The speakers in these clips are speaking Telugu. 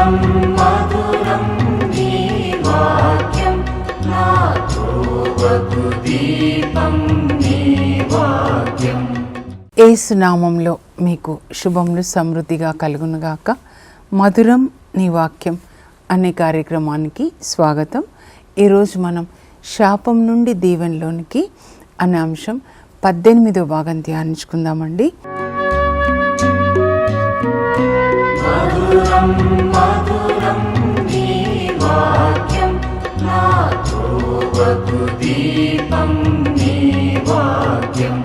మధురం మధురం నీ వాక్యం నా త్రోవకు దీపం నీ వాక్యం. యేసు నామంలో మీకు శుభములు సమృద్ధిగా కలుగునుగాక. మధురం నీ వాక్యం అనే కార్యక్రమానికి స్వాగతం. ఈరోజు మనం శాపం నుండి దీవెనలోనికి అనే అంశం 18వ భాగం ధ్యానించుకుందామండి. మధురం మధురం నీ వాక్యం నా త్రోవకు దీపం నీ వాక్యం.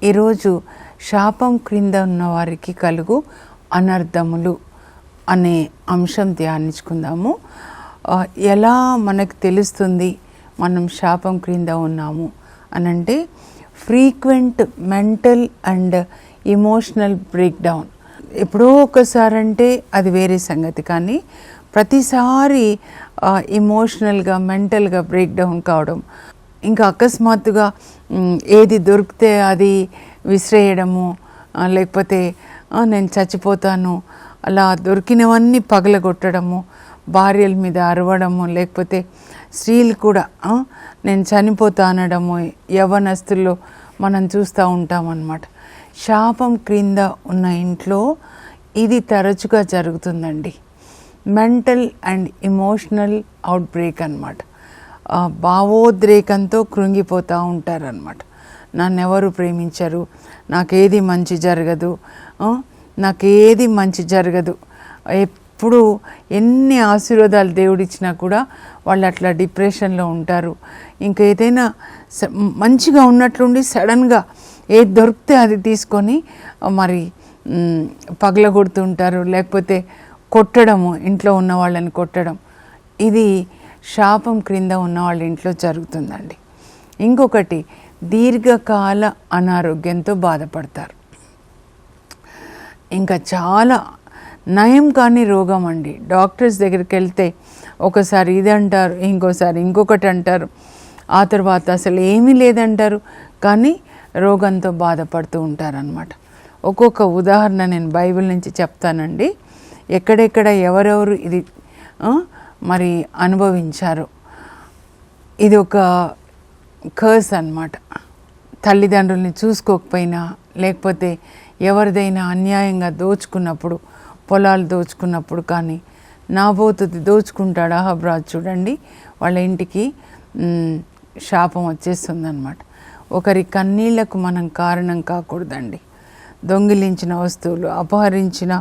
ఈరోజు శాపం క్రింద ఉన్న వారికి కలుగు అనర్థములు అనే అంశం ధ్యానించుకుందాము. ఎలా మనకు తెలుస్తుంది మనం శాపం క్రింద ఉన్నాము అనంటే frequent mental and emotional break down. ఎప్పుడో ఒకసారి అంటే అది వేరే సంగతి, కానీ ప్రతిసారి ఎమోషనల్గా మెంటల్గా బ్రేక్ డౌన్ కావడం, ఇంకా అకస్మాత్తుగా ఏది దొరికితే అది విసిరేయడము, లేకపోతే నేను చచ్చిపోతాను అలా దొరికినవన్నీ పగలగొట్టడము, భార్యల మీద అరవడము, లేకపోతే స్త్రీలు కూడా నేను చనిపోతా అనడము యవ్వనస్తుల్లో మనం చూస్తూ ఉంటామన్నమాట. శాపం క్రింద ఉన్న ఇంట్లో ఇది తరచుగా జరుగుతుందండి. Mental and emotional out break అన్నమాట. భావోద్రేకంతో కృంగిపోతూ ఉంటారన్నమాట. నన్నెవరు ప్రేమించరు, నాకేది మంచి జరగదు, నాకేది మంచి జరగదు, ఎప్పుడు ఎన్ని ఆశీర్వాదాలు దేవుడిచ్చినా కూడా వాళ్ళు అట్లా డిప్రెషన్లో ఉంటారు. ఇంకా ఏదైనా మంచిగా ఉన్నట్లుండి సడన్గా ఏది దొరికితే అది తీసుకొని మరి పగలగొడుతుంటారు, లేకపోతే కొట్టడము, ఇంట్లో ఉన్న వాళ్ళని కొట్టడం. ఇది శాపం క్రింద ఉన్న వాళ్ళ ఇంట్లో జరుగుతుందండి. ఇంకొకటి, దీర్ఘకాల అనారోగ్యంతో బాధపడతారు. ఇంకా చాలా నయం కాని రోగం అండి. డాక్టర్స్ దగ్గరికి వెళ్తే ఒకసారి ఇది అంటారు, ఇంకోసారి ఇంకొకటి అంటారు, ఆ తర్వాత అసలు ఏమీ లేదంటారు, కానీ రోగంతో బాధపడుతూ ఉంటారనమాట. ఒక్కొక్క ఉదాహరణ నేను బైబిల్ నుంచి చెప్తానండి. ఎక్కడెక్కడ ఎవరెవరు ఇది మరి అనుభవించారు. ఇది ఒక కర్స్ అన్నమాట. తల్లిదండ్రుల్ని చూసుకోకపోయినా, లేకపోతే ఎవరిదైనా అన్యాయంగా దోచుకున్నప్పుడు, పొలాలు దోచుకున్నప్పుడు, కానీ నాబోతుది దోచుకుంటాడు అహబ్రాజు, చూడండి వాళ్ళ ఇంటికి శాపం వచ్చేస్తుందన్నమాట. ఒకరి కన్నీళ్లకు మనం కారణం కాకూడదండి. దొంగిలించిన వస్తువులు, అపహరించిన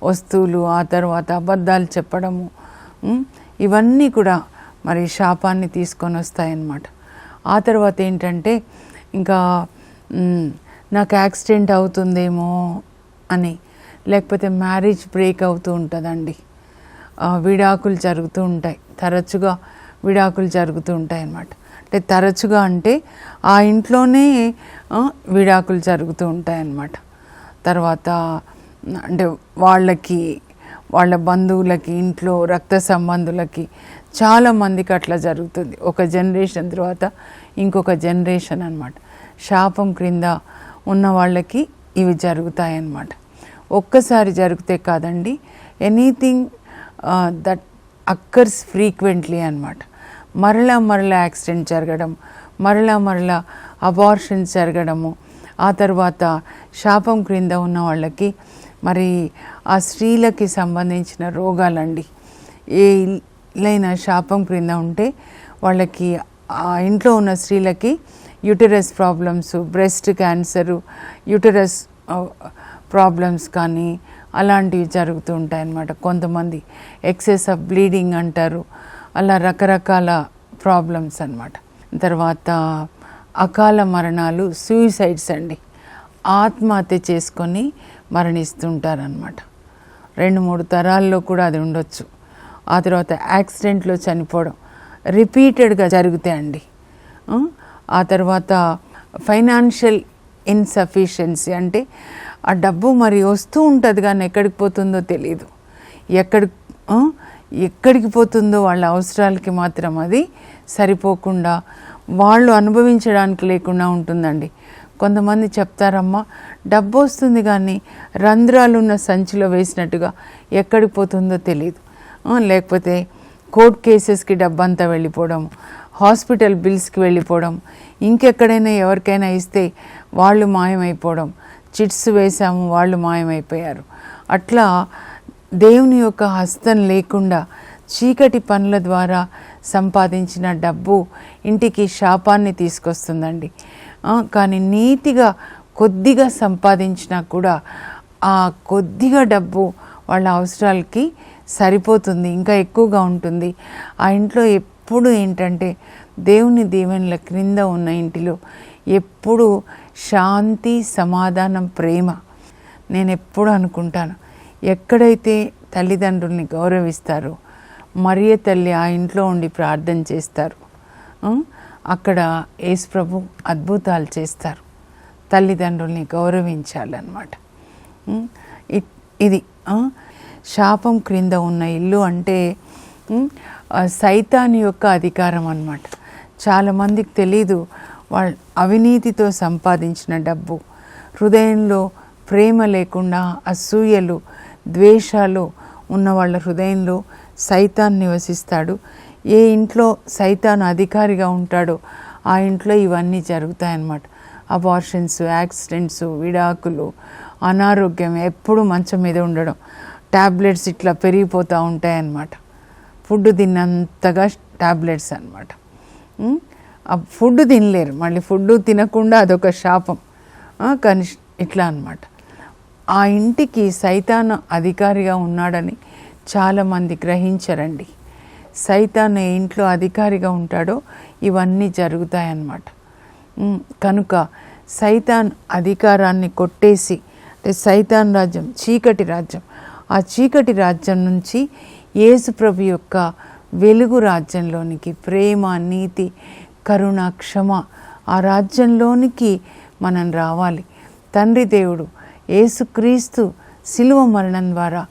వస్తువులు, ఆ తర్వాత అబద్ధాలు చెప్పడము, ఇవన్నీ కూడా మరి శాపాన్ని తీసుకొని వస్తాయన్నమాట. ఆ తర్వాత ఏంటంటే ఇంకా నాకు యాక్సిడెంట్ అవుతుందేమో అని, లేకపోతే మ్యారేజ్ బ్రేక్ అవుతూ ఉంటుందండి. విడాకులు జరుగుతూ ఉంటాయి, తరచుగా విడాకులు జరుగుతూ ఉంటాయి అన్నమాట. అంటే తరచుగా అంటే ఆ ఇంట్లోనే విడాకులు జరుగుతూ ఉంటాయి అన్నమాట. తర్వాత అంటే వాళ్ళకి, వాళ్ళ బంధువులకి, ఇంట్లో రక్త సంబంధులకి చాలామందికి అట్లా జరుగుతుంది. ఒక జనరేషన్ తర్వాత ఇంకొక జనరేషన్ అన్నమాట. శాపం క్రింద ఉన్న వాళ్ళకి ఇవి జరుగుతాయన్నమాట. ఒక్కసారి జరిగితే కాదండి, ఎనీథింగ్ దట్ అక్కర్స్ ఫ్రీక్వెంట్లీ అన్నమాట. మరలా యాక్సిడెంట్ జరగడం, మరలా అబార్షన్స్ జరగడము, ఆ తర్వాత శాపం క్రింద ఉన్న వాళ్ళకి మరి ఆ స్త్రీలకి సంబంధించిన రోగాలండి. ఏ ఇల్లైనా శాపం క్రింద ఉంటే వాళ్ళకి, ఆ ఇంట్లో ఉన్న స్త్రీలకి uterus problems, breast cancer, uterus problems కానీ అలాంటివి జరుగుతూ ఉంటాయన్నమాట. కొంతమంది ఎక్సెస్ ఆఫ్ బ్లీడింగ్ అంటారు, అలా రకరకాల ప్రాబ్లమ్స్ అన్నమాట. తర్వాత అకాల మరణాలు, సూయిసైడ్స్ అండి, ఆత్మహత్య చేసుకొని మరణిస్తుంటారనమాట. 2-3 తరాల్లో కూడా అది ఉండొచ్చు. ఆ తర్వాత యాక్సిడెంట్లో చనిపోవడం రిపీటెడ్గా జరుగుతాయండి. ఆ తర్వాత ఫైనాన్షియల్ ఇన్సఫిషియన్సీ, అంటే ఆ డబ్బు మరి వస్తూ ఉంటుంది కానీ ఎక్కడికి పోతుందో తెలియదు. ఎక్కడికి పోతుందో వాళ్ళ అవసరాలకి మాత్రం అది సరిపోకుండా వాళ్ళు అనుభవించడానికి లేకుండా ఉంటుందండి. కొంతమంది చెప్తారమ్మా, డబ్బు వస్తుంది కానీ రంధ్రాలు ఉన్న సంచిలో వేసినట్టుగా ఎక్కడికి పోతుందో తెలియదు. లేకపోతే కోర్ట్ కేసెస్కి డబ్బంతా వెళ్ళిపోవడం, హాస్పిటల్ బిల్స్కి వెళ్ళిపోవడం, ఇంకెక్కడైనా ఎవరికైనా ఇస్తే వాళ్ళు మాయమైపోవడం, చిట్స్ వేసాము వాళ్ళు మాయమైపోయారు. అట్లా దేవుని యొక్క హస్తం లేకుండా చీకటి పనుల ద్వారా సంపాదించిన డబ్బు ఇంటికి శాపాన్ని తీసుకొస్తుందండి. కానీ నీతిగా కొద్దిగా సంపాదించినా కూడా ఆ కొద్దిగా డబ్బు వాళ్ళ అవసరాలకి సరిపోతుంది, ఇంకా ఎక్కువగా ఉంటుంది. ఆ ఇంట్లో ఎప్పుడు ఏంటంటే దేవుని దీవెనల క్రింద ఉన్న ఇంటిలో ఎప్పుడు శాంతి, సమాధానం, ప్రేమ. నేను ఎప్పుడు అనుకుంటాను, ఎక్కడైతే తల్లిదండ్రుల్ని గౌరవిస్తారో, మరియ తల్లి ఆ ఇంట్లో ఉండి ప్రార్థన చేస్తారు, అక్కడ యేసుప్రభు అద్భుతాలు చేస్తారు. తల్లిదండ్రుల్ని గౌరవించాలన్నమాట. ఇది శాపం క్రింద ఉన్న ఇల్లు అంటే సైతాను యొక్క అధికారం అన్నమాట. చాలామందికి తెలీదు, వాళ్ళ అవినీతితో సంపాదించిన డబ్బు, హృదయంలో ప్రేమ లేకుండా అసూయలు, ద్వేషాలు ఉన్న వాళ్ళ హృదయంలో సైతాన్ నివసిస్తాడు. ఏ ఇంట్లో సైతాను అధికారిగా ఉంటాడో ఆ ఇంట్లో ఇవన్నీ జరుగుతాయన్నమాట. అబార్షన్స్, యాక్సిడెంట్స్, విడాకులు, అనారోగ్యం, ఎప్పుడు మంచం మీద ఉండడం, ట్యాబ్లెట్స్ ఇట్లా పెరిగిపోతూ ఉంటాయన్నమాట. ఫుడ్ తిన్నంతగా ట్యాబ్లెట్స్ అన్నమాట. ఫుడ్ తినలేరు, మళ్ళీ ఫుడ్ తినకుండా అదొక శాపం. కానీ ఇట్లా అన్నమాట. ఆ ఇంటికి సైతాను అధికారిగా ఉన్నాడని చాలామంది గ్రహించరండి. సైతాను ఏ ఇంట్లో అధికారిగా ఉంటాడో ఇవన్నీ జరుగుతాయన్నమాట. కనుక సైతాన్ అధికారాన్ని కొట్టేసి, అంటే సైతాన్ రాజ్యం చీకటి రాజ్యం, ఆ చీకటి రాజ్యం నుంచి యేసుప్రభు యొక్క వెలుగు రాజ్యంలోనికి, ప్రేమ, నీతి, కరుణ, క్షమ, ఆ రాజ్యంలోనికి మనం రావాలి. తండ్రి దేవుడు యేసుక్రీస్తు శిలువ మరణం ద్వారా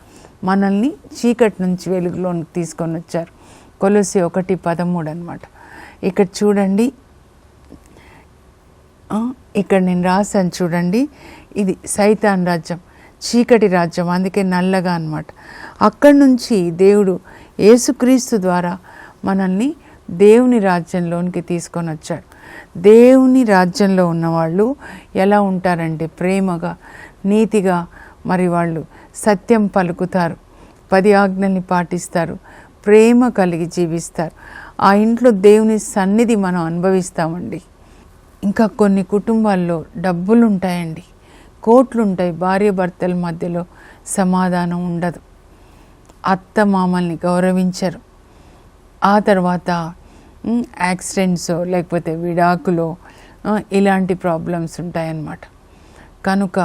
మనల్ని చీకటి నుంచి వెలుగులోనికి తీసుకొని వచ్చారు. కొలొస్సీ 1:13 అన్నమాట. ఇక్కడ చూడండి, ఇక్కడ నేను రాశాను చూడండి, ఇది సైతాన్ రాజ్యం, చీకటి రాజ్యం, అందుకే నల్లగా అన్నమాట. అక్కడి నుంచి దేవుడు యేసుక్రీస్తు ద్వారా మనల్ని దేవుని రాజ్యంలోనికి తీసుకొని వచ్చాడు. దేవుని రాజ్యంలో ఉన్నవాళ్ళు ఎలా ఉంటారంటే ప్రేమగా, నీతిగా, మరి వాళ్ళు సత్యం పలుకుతారు, 10 ఆజ్ఞల్ని పాటిస్తారు, ప్రేమ కలిగి జీవిస్తారు. ఆ ఇంట్లో దేవుని సన్నిధి మనం అనుభవిస్తామండి. ఇంకా కొన్ని కుటుంబాల్లో డబ్బులు ఉంటాయండి, కోట్లు ఉంటాయి, భార్య భర్తల మధ్యలో సమాధానం ఉండదు, అత్త మామల్ని గౌరవించరు, ఆ తర్వాత యాక్సిడెంట్స్ లేకపోతే విడాకులో ఇలాంటి ప్రాబ్లమ్స్ ఉంటాయన్నమాట. కనుక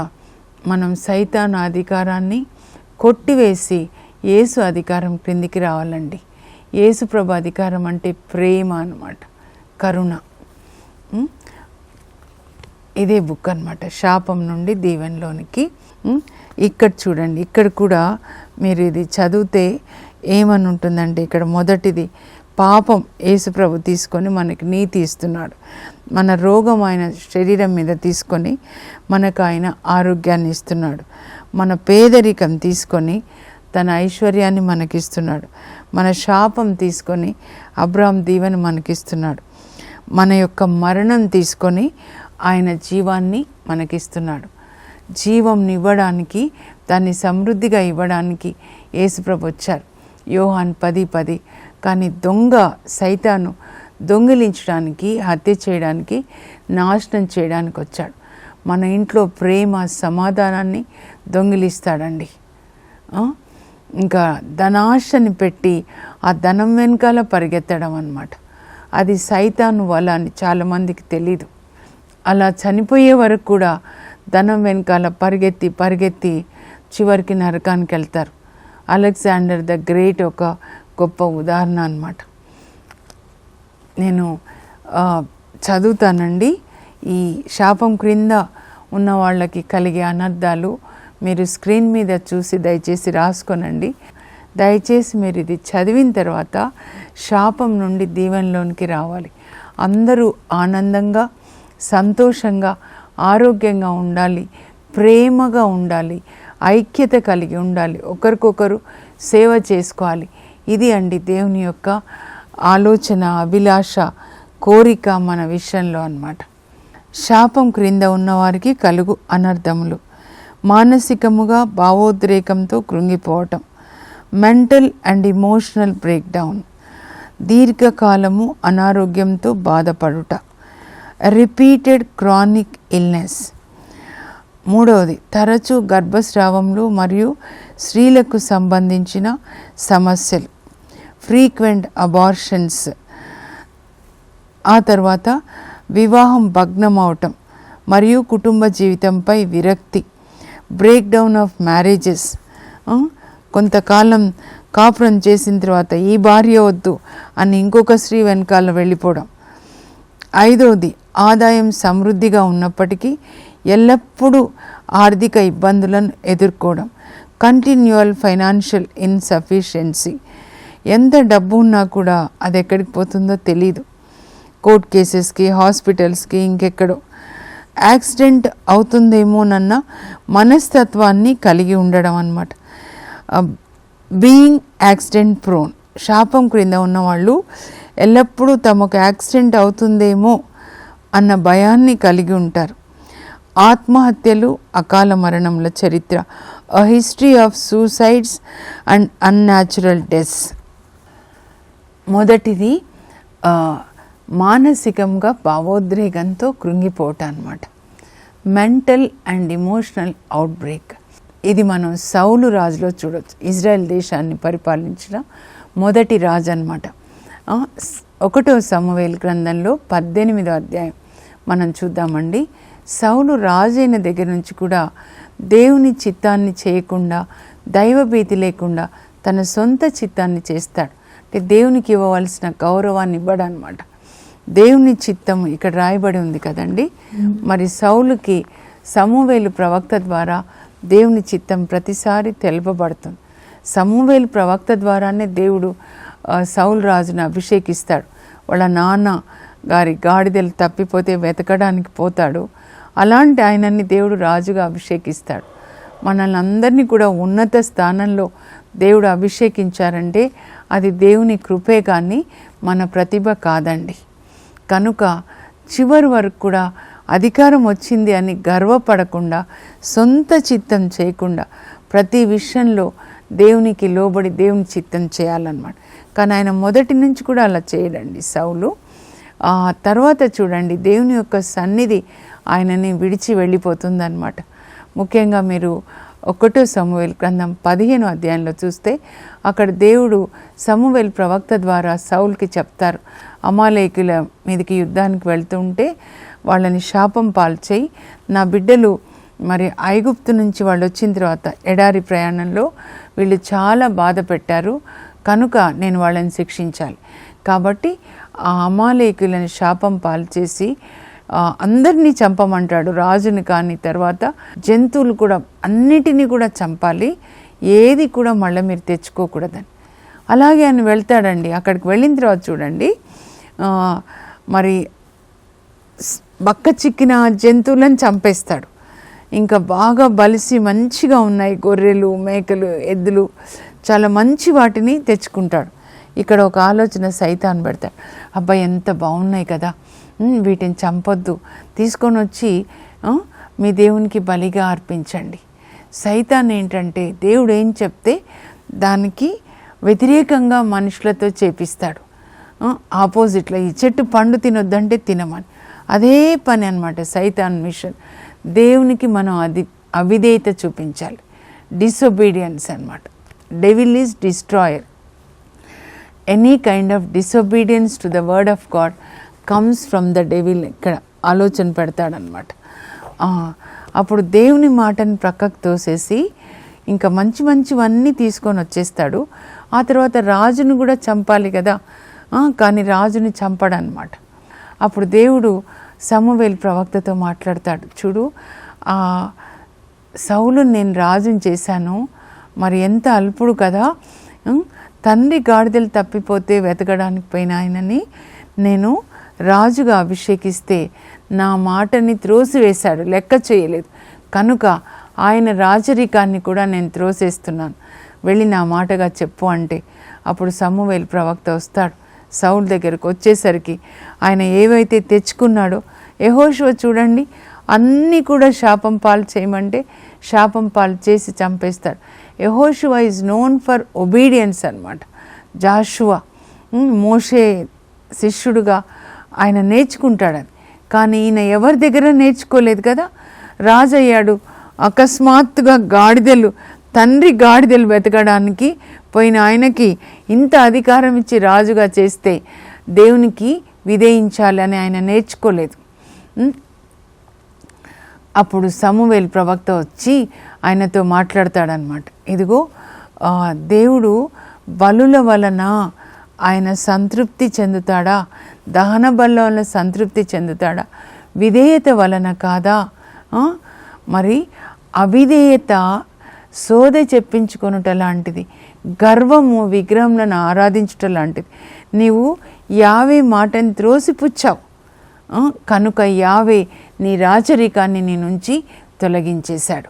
మనం సైతాను అధికారాన్ని కొట్టివేసి యేసు అధికారం క్రిందికి రావాలండి. యేసు ప్రభు అధికారం అంటే ప్రేమ అన్నమాట, కరుణ. ఇదే బుక్ అన్నమాట, శాపం నుండి దీవెనలోనికి. ఇక్కడ చూడండి, ఇక్కడ కూడా మీరు ఇది చదివితే ఏమని ఉంటుందంటే, ఇక్కడ మొదటిది పాపం యేసుప్రభు తీసుకొని మనకి నీతి ఇస్తున్నాడు. మన రోగం ఆయన శరీరం మీద తీసుకొని మనకు ఆయన ఆరోగ్యాన్ని ఇస్తున్నాడు. మన పేదరికం తీసుకొని తన ఐశ్వర్యాన్ని మనకిస్తున్నాడు. మన శాపం తీసుకొని అబ్రహాం దీవెన మనకిస్తున్నాడు. మన యొక్క మరణం తీసుకొని ఆయన జీవాన్ని మనకిస్తున్నాడు. జీవంని ఇవ్వడానికి, దాన్ని సమృద్ధిగా ఇవ్వడానికి యేసుప్రభు వచ్చారు. యోహాన్ 10:10. కానీ దొంగ సైతాను దొంగిలించడానికి, హత్య చేయడానికి, నాశనం చేయడానికి వచ్చాడు. మన ఇంట్లో ప్రేమ, సమాధానాన్ని దొంగిలిస్తాడండి. ఇంకా ధనాశని పెట్టి ఆ ధనం వెనకాల పరిగెత్తడం అన్నమాట. అది సైతాను వల అని చాలామందికి తెలీదు. అలా చనిపోయే వరకు కూడా ధనం వెనకాల పరిగెత్తి చివరికి నరకానికి వెళ్తారు. అలెగ్జాండర్ ద గ్రేట్ ఒక గొప్ప ఉదాహరణ అన్నమాట. నేను చదువుతానండి. ఈ శాపం క్రింద ఉన్న వాళ్ళకి కలిగే అనర్థాలు మీరు స్క్రీన్ మీద చూసి దయచేసి రాసుకోనండి. దయచేసి మీరు ఇది చదివిన తర్వాత శాపం నుండి దీవెనలోనికి రావాలి. అందరూ ఆనందంగా, సంతోషంగా, ఆరోగ్యంగా ఉండాలి, ప్రేమగా ఉండాలి, ఐక్యత కలిగి ఉండాలి, ఒకరికొకరు సేవ చేసుకోవాలి. ఇది అండి దేవుని యొక్క ఆలోచన, అభిలాష, కోరిక మన విషయంలో అన్నమాట. శాపం క్రింద ఉన్నవారికి కలుగు అనర్థములు: మానసికముగా భావోద్రేకంతో కృంగిపోవటం, మెంటల్ అండ్ ఇమోషనల్ బ్రేక్డౌన్, దీర్ఘకాలము అనారోగ్యంతో బాధపడుట, రిపీటెడ్ క్రానిక్ ఇల్నెస్. మూడవది, తరచూ గర్భస్రావములు మరియు స్త్రీలకు సంబంధించిన సమస్యలు, ఫ్రీక్వెంట్ అబార్షన్స్. ఆ తర్వాత వివాహం భగ్నం అవటం మరియు కుటుంబ జీవితంపై విరక్తి, బ్రేక్డౌన్ ఆఫ్ మ్యారేజెస్. కొంతకాలం కాపురం చేసిన తర్వాత ఈ భార్య వద్దు అని ఇంకొక స్త్రీ వెనకాల వెళ్ళిపోవడం. ఐదవది, ఆదాయం సమృద్ధిగా ఉన్నప్పటికీ ఎల్లప్పుడూ ఆర్థిక ఇబ్బందులను ఎదుర్కోవడం, కంటిన్యూవల్ ఫైనాన్షియల్ ఇన్సఫిషియన్సీ. ఎంత డబ్బు ఉన్నా కూడా అది ఎక్కడికి పోతుందో తెలీదు. కోర్ట్ కేసెస్కి, హాస్పిటల్స్కి, ఇంకెక్కడో. యాక్సిడెంట్ అవుతుందేమోనన్న మనస్తత్వాన్ని కలిగి ఉండడం అన్నమాట. Being accident prone. శాపం క్రింద ఉన్నవాళ్ళు ఎల్లప్పుడూ తమకు యాక్సిడెంట్ అవుతుందేమో అన్న భయాన్ని కలిగి ఉంటారు. ఆత్మహత్యలు, అకాల మరణముల చరిత్ర, a history of suicides and unnatural deaths. మొదటిది మానసికంగా భావోద్రేకంతో కృంగిపోవటం అన్నమాట. Mental and emotional outbreak. ఇది మనం సౌలు రాజులో చూడవచ్చు. ఇజ్రాయెల్ దేశాన్ని పరిపాలించిన మొదటి రాజు అన్నమాట. 1వ సమూయేలు గ్రంథంలో 18వ అధ్యాయం మనం చూద్దామండి. సౌలు రాజైన దగ్గర నుంచి కూడా దేవుని చిత్తాన్ని చేయకుండా, దైవభీతి లేకుండా తన సొంత చిత్తాన్ని చేస్తాడు. అంటే దేవునికి ఇవ్వవలసిన గౌరవాన్ని ఇవ్వడం అనమాట. దేవుని చిత్తం ఇక్కడ రాయబడి ఉంది కదండి. మరి సౌలుకి సమూయేలు ప్రవక్త ద్వారా దేవుని చిత్తం ప్రతిసారి తెలుపబడుతుంది. సమూయేలు ప్రవక్త ద్వారానే దేవుడు సౌలు రాజును అభిషేకిస్తాడు. వాళ్ళ నాన్న గారి గాడిదలు తప్పిపోతే వెతకడానికి పోతాడు. అలాంటి ఆయనని దేవుడు రాజుగా అభిషేకిస్తాడు. మనల్ని అందరినీ కూడా ఉన్నత స్థానంలో దేవుడు అభిషేకించారంటే అది దేవుని కృపే కానీ మన ప్రతిభ కాదండి. కనుక చివరి వరకు కూడా అధికారం వచ్చింది అని గర్వపడకుండా, సొంత చిత్తం చేయకుండా ప్రతి విషయంలో దేవునికి లోబడి దేవుని చిత్తం చేయాలన్నమాట. కానీ ఆయన మొదటి నుంచి కూడా అలా చేయడండి సౌలు. తర్వాత చూడండి, దేవుని యొక్క సన్నిధి ఆయనని విడిచి వెళ్ళిపోతుందన్నమాట. ముఖ్యంగా మీరు 1వ సమూయేలు గ్రంథం 15వ అధ్యాయంలో చూస్తే అక్కడ దేవుడు సమూయేలు ప్రవక్త ద్వారా సౌలుకి చెప్తారు, అమాలేకుల మీదకి యుద్ధానికి వెళ్తుంటే వాళ్ళని శాపం పాల్చేయి, నా బిడ్డలు మరి ఐగుప్తు నుంచి వాళ్ళు వచ్చిన తర్వాత ఎడారి ప్రయాణంలో వీళ్ళు చాలా బాధ పెట్టారు, కనుక నేను వాళ్ళని శిక్షించాలి. కాబట్టి ఆ అమాలేకులని శాపం పాల్చేసి అందరినీ చంపమంటాడు, రాజుని కానీ తర్వాత జంతువులు కూడా అన్నిటినీ కూడా చంపాలి, ఏది కూడా మళ్ళీ మీరు తెచ్చుకోకూడదని. అలాగే ఆయన వెళ్తాడండి. అక్కడికి వెళ్ళిన తర్వాత చూడండి, మరి బక్క చిక్కిన జంతువులను చంపేస్తాడు. ఇంకా బాగా బలిసి మంచిగా ఉన్నాయి గొర్రెలు, మేకలు, ఎద్దులు, చాలా మంచి వాటిని తెచ్చుకుంటాడు. ఇక్కడ ఒక ఆలోచన సైతాన్ పెడతాడు, అబ్బాయి ఎంత బాగున్నాయి కదా, వీటిని చంపొద్దు, తీసుకొని వచ్చి మీ దేవునికి బలిగా అర్పించండి. సైతాన్ ఏంటంటే దేవుడు ఏం చెప్తే దానికి వ్యతిరేకంగా మనుషులతో చేపిస్తాడు. ఆపోజిట్లో ఈ చెట్టు పండు తినొద్దంటే తినమని. అదే పని అన్నమాట సైతాన్ మిషన్. దేవునికి మనం అవిధేయత చూపించాలి, డిసొబీడియన్స్ అన్నమాట. Devil is destroyer. Any kind of disobedience to the word of God comes from the devil. ఇక్కడ ఆలోచన పెడతాడనమాట. అప్పుడు దేవుని మాటని ప్రక్కకు తోసేసి ఇంకా మంచి మంచివన్నీ తీసుకొని వచ్చేస్తాడు. ఆ తర్వాత రాజును కూడా చంపాలి కదా, కానీ రాజుని చంపడనమాట. అప్పుడు దేవుడు సమూయేలు ప్రవక్తతో మాట్లాడతాడు, చూడు సౌలు నేను రాజుని చేశాను, మరి ఎంత అల్పుడు కదా, తండ్రి గాడిదలు తప్పిపోతే వెతకడానికి పోయిన ఆయనని నేను రాజుగా అభిషేకిస్తే నా మాటని త్రోసివేశాడు, లెక్క చేయలేదు, కనుక ఆయన రాజరికాన్ని కూడా నేను త్రోసేస్తున్నాను, వెళ్ళి నా మాటగా చెప్పు అంటే అప్పుడు సమూయేలు ప్రవక్త వస్తాడు. సౌలు దగ్గరకు వచ్చేసరికి ఆయన ఏవైతే తెచ్చుకున్నాడో యెహోషువ చూడండి అన్నీ కూడా శాపం పాలు చేయమంటే శాపం పాలు చేసి చంపేస్తాడు. యెహోషువ ఈజ్ నోన్ ఫర్ ఒబీడియన్స్ అన్నమాట. జాషువా మోషే శిష్యుడుగా ఆయన నేర్చుకుంటాడని, కానీ ఈయన ఎవరి దగ్గర నేర్చుకోలేదు కదా. రాజు అయ్యాడు, అకస్మాత్తుగా తండ్రి గాడిదలు వెతకడానికి పోయిన ఆయనకి ఇంత అధికారం ఇచ్చి రాజుగా చేస్తే దేవునికి విధేయించాలని ఆయన నేర్చుకోలేదు. అప్పుడు సమూయేలు ప్రవక్త వచ్చి ఆయనతో మాట్లాడతాడనమాట. ఇదిగో దేవుడు బలుల వలన ఆయన సంతృప్తి చెందుతాడా, దహన బలుల వలన సంతృప్తి చెందుతాడా, విధేయత వలన కాదా? మరి అవిధేయత సోద చెప్పించుకొనుట లాంటిది, గర్వము విగ్రహంలను ఆరాధించుట లాంటిది. నీవు యావే మాటని త్రోసిపుచ్చావు కనుక యావే నీ రాచరికాన్ని నీ నుంచి తొలగించేశాడు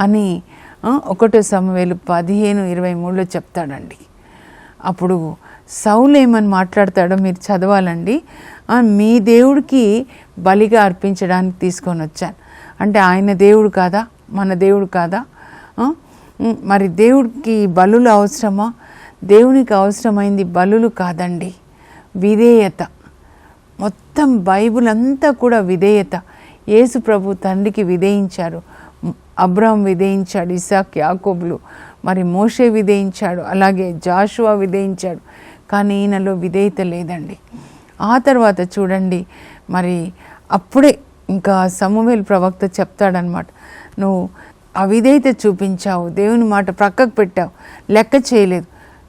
అని 1 సమూయేలు 15:23 చెప్తాడండి. అప్పుడు సౌలు ఏమని మాట్లాడతాడో మీరు చదవాలండి. మీ దేవుడికి బలిగా అర్పించడానికి తీసుకొని వచ్చాను అంటే ఆయన దేవుడు కాదా, మన దేవుడు కాదా? మరి దేవుడికి బలులు అవసరమా? దేవునికి అవసరమైంది బలులు కాదండి, విధేయత. మొత్తం బైబిల్ అంతా కూడా విధేయత. యేసు ప్రభు తండ్రికి విధేయించారు, అబ్రహాం విధేయించాడు, ఇసాక్ యాకోబులు, మరి మోషే విధేయించాడు, అలాగే జాషువా విధేయించాడు. కానీ ఈయనలో విధేయత లేదండి. ఆ తర్వాత చూడండి మరి అప్పుడే ఇంకా సమూయేలు ప్రవక్త చెప్తాడనమాట, నువ్వు అవిధేయత చూపించావు, దేవుని మాట ప్రక్కకు పెట్టావు, లెక్క చేయలేదు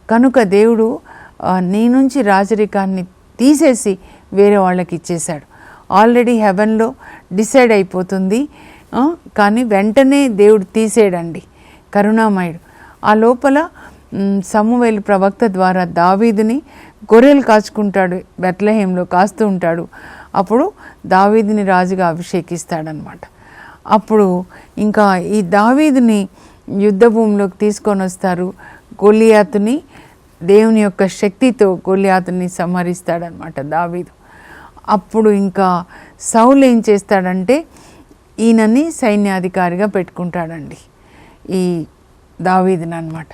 కనుక దేవుడు నీ నుంచి రాజరికాన్ని తీసేసి వేరే వాళ్ళకి ఇచ్చేశాడు. ఆల్రెడీ హెవెన్లో డిసైడ్ అయిపోతుంది, కానీ వెంటనే దేవుడు తీసేయడండి, కరుణామయుడు. ఆ లోపల సమూయేలు ప్రవక్త ద్వారా దావీదుని గొర్రెలు కాచుకుంటాడు, బెత్లెహేంలో కాస్తూ ఉంటాడు. అప్పుడు దావీదుని రాజుగా అభిషేకిస్తాడనమాట. అప్పుడు ఇంకా ఈ దావీదుని యుద్ధ భూమిలోకి తీసుకొని వస్తారు. గొలియాతుని దేవుని యొక్క శక్తితో గొలియాతుని సంహరిస్తాడనమాట దావీదు. అప్పుడు ఇంకా సౌలు ఏం చేస్తాడంటే ఈయనని సైన్యాధికారిగా పెట్టుకుంటాడండి ఈ దావీదుని అనమాట.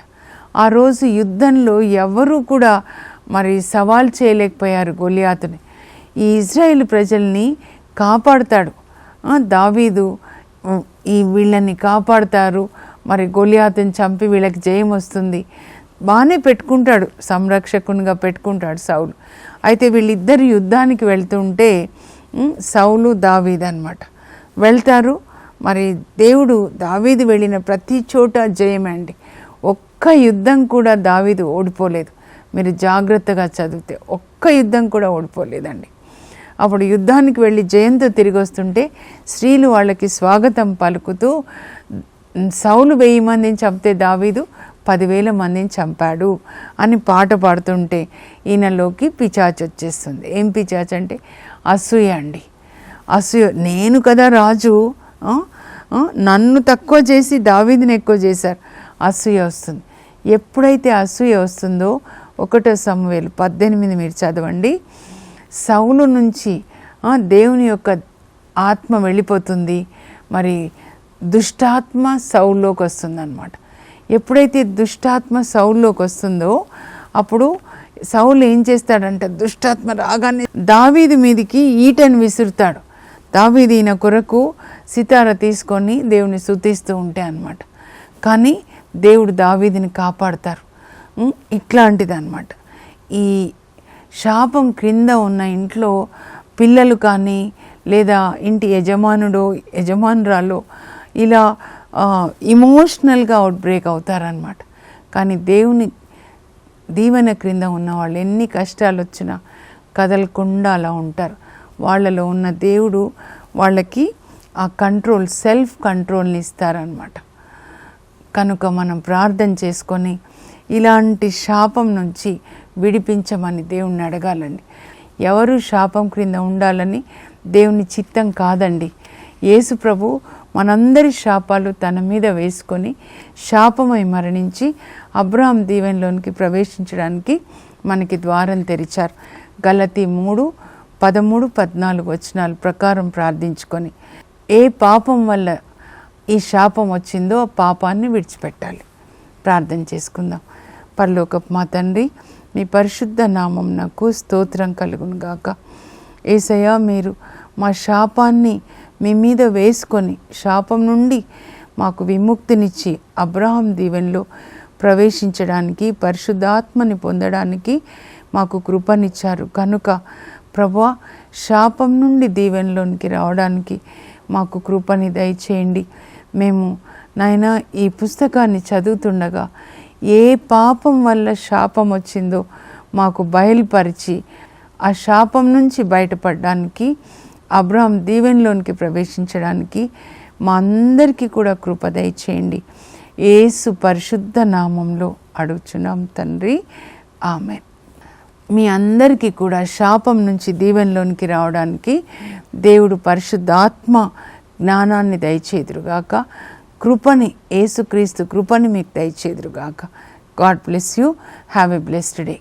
ఆ రోజు యుద్ధంలో ఎవరు కూడా మరి సవాల్ చేయలేకపోయారు గొలియాతుని. ఈ ఇజ్రాయేల్ ప్రజల్ని కాపాడుతాడు దావీదు, వీళ్ళని కాపాడుతారు, మరి గొలియాతుని చంపి వీళ్ళకి జయం వస్తుంది, బాగానే పెట్టుకుంటాడు, సంరక్షకునిగా పెట్టుకుంటాడు సౌలు. అయితే వీళ్ళిద్దరు యుద్ధానికి వెళ్తుంటే సౌలు దావీదు అనమాట వెళ్తారు. మరి దేవుడు దావీదు వెళ్ళిన ప్రతి చోట జయమండి. ఒక్క యుద్ధం కూడా దావీదు ఓడిపోలేదు. మీరు జాగ్రత్తగా చదివితే ఒక్క యుద్ధం కూడా ఓడిపోలేదండి. అప్పుడు యుద్ధానికి వెళ్ళి జయంతో తిరిగి వస్తుంటే స్త్రీలు వాళ్ళకి స్వాగతం పలుకుతూ సౌలు 1000 మందిని చంపితే దావీదు 10,000 మందిని చంపాడు అని పాట పాడుతుంటే ఈయనలోకి పిచాచు వచ్చేస్తుంది. ఏం పిచాచు అంటే అసూయ అండి. అసూయ, నేను కదా రాజు, నన్ను తక్కువ చేసి దావీదుని ఎక్కువ చేశారు, అసూయ వస్తుంది. ఎప్పుడైతే అసూయ వస్తుందో 1 సమూయేలు 18 మీరు చదవండి. సౌలు నుంచి దేవుని యొక్క ఆత్మ వెళ్ళిపోతుంది, మరి దుష్టాత్మ సౌల్లోకి వస్తుంది అన్నమాట. ఎప్పుడైతే దుష్టాత్మ సౌల్లోకి వస్తుందో అప్పుడు సౌలు ఏం చేస్తాడంటే దుష్టాత్మ రాగానే దావీదు మీదికి ఈటను విసురుతాడు. దావీదు ఈయన కొరకు సితార తీసుకొని దేవుని స్తుతిస్తూ ఉంటే అన్నమాట. కానీ దేవుడు దావీదుని కాపాడతారు. ఇట్లాంటిది అన్నమాట. ఈ శాపం క్రింద ఉన్న ఇంట్లో పిల్లలు కానీ లేదా ఇంటి యజమానురాలో ఇలా ఇమోషనల్గా అవుట్ బ్రేక్ అవుతారనమాట. కానీ దేవుని దీవెన క్రింద ఉన్న వాళ్ళు ఎన్ని కష్టాలు వచ్చినా కదలకుండా అలా ఉంటారు. వాళ్ళలో ఉన్న దేవుడు వాళ్ళకి ఆ కంట్రోల్, సెల్ఫ్ కంట్రోల్ని ఇస్తారనమాట. కనుక మనం ప్రార్థన చేసుకొని ఇలాంటి శాపం నుంచి విడిపించమని దేవుణ్ణి అడగాలండి. ఎవరు శాపం క్రింద ఉండాలని దేవుని చిత్తం కాదండి. యేసు ప్రభు మనందరి శాపాలు తన మీద వేసుకొని శాపమై మరణించి అబ్రహాం దీవెనలోనికి ప్రవేశించడానికి మనకి ద్వారం తెరిచారు. గలతీ 3:13-14 వచనాల ప్రకారం ప్రార్థించుకొని ఏ పాపం వల్ల ఈ శాపం వచ్చిందో ఆ పాపాన్ని విడిచిపెట్టాలి. ప్రార్థన చేసుకుందాం. పరలోకపు మా తండ్రి, మీ పరిశుద్ధ నామం నాకు స్తోత్రం కలుగును గాక. యేసయ్యా, మీరు మా శాపాన్ని మీ మీద వేసుకొని శాపం నుండి మాకు విముక్తినిచ్చి అబ్రహాం దీవెనలో ప్రవేశించడానికి, పరిశుద్ధాత్మని పొందడానికి మాకు కృపనిచ్చారు. కనుక ప్రభువా, శాపం నుండి దీవెనలోనికి రావడానికి మాకు కృపని దయచేయండి. మేము నాయనా ఈ పుస్తకాన్ని చదువుతుండగా ఏ పాపం వల్ల శాపం వచ్చిందో మాకు బయలుపరిచి ఆ శాపం నుంచి బయటపడడానికి, అబ్రహాం దీవెనలోనికి ప్రవేశించడానికి మా అందరికీ కూడా కృప దయచేయండి. యేసు పరిశుద్ధ నామంలో అడుగుచున్నాం తండ్రి, ఆమేన్. మీ అందరికీ కూడా శాపం నుంచి దీవెనలోనికి రావడానికి దేవుడు పరిశుద్ధాత్మ జ్ఞానాన్ని దయచేదురుగాక. కృపని, యేసుక్రీస్తు కృపని మీకు దయచేదురుగాక. God bless you. Have a blessed day.